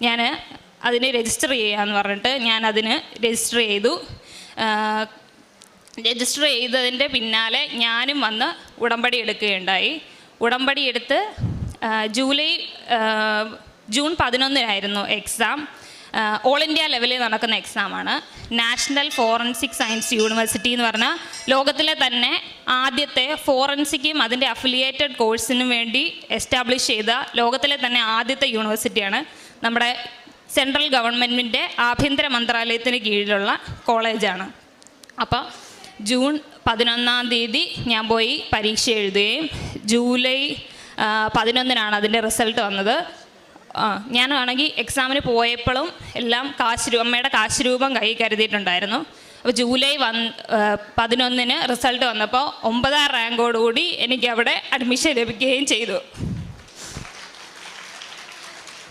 ഞാൻ അതിന് രജിസ്റ്റർ ചെയ്യാമെന്ന് പറഞ്ഞിട്ട് ഞാൻ അതിന് രജിസ്റ്റർ ചെയ്തു. രജിസ്റ്റർ ചെയ്തതിൻ്റെ പിന്നാലെ ഞാനും വന്ന് ഉടമ്പടി എടുക്കുകയുണ്ടായി. ഉടമ്പടി എടുത്ത് ജൂൺ 11 എക്സാം. ഓൾ ഇന്ത്യ ലെവലിൽ നടക്കുന്ന എക്സാമാണ്. നാഷണൽ ഫോറൻസിക് സയൻസ് യൂണിവേഴ്സിറ്റി എന്ന് പറഞ്ഞാൽ ലോകത്തിലെ തന്നെ ആദ്യത്തെ ഫോറൻസിക്കും അതിൻ്റെ അഫിലിയേറ്റഡ് കോഴ്സിനും വേണ്ടി എസ്റ്റാബ്ലിഷ് ചെയ്ത ലോകത്തിലെ തന്നെ ആദ്യത്തെ യൂണിവേഴ്സിറ്റിയാണ്. നമ്മുടെ സെൻട്രൽ ഗവൺമെൻറ്റിൻ്റെ ആഭ്യന്തര മന്ത്രാലയത്തിന് കീഴിലുള്ള കോളേജാണ്. അപ്പോൾ ജൂൺ 11 ഞാൻ പോയി പരീക്ഷ എഴുതുകയും ജൂലൈ 11 അതിൻ്റെ റിസൾട്ട് വന്നത്. ഞാനാണെങ്കിൽ എക്സാമിന് പോയപ്പോഴും എല്ലാം അമ്മയുടെ കാശ് രൂപം കൈ കരുതിയിട്ടുണ്ടായിരുന്നു. അപ്പോൾ ജൂലൈ 11 റിസൾട്ട് വന്നപ്പോൾ 9ാം റാങ്കോടുകൂടി എനിക്ക് അവിടെ അഡ്മിഷൻ ലഭിക്കുകയും ചെയ്തു.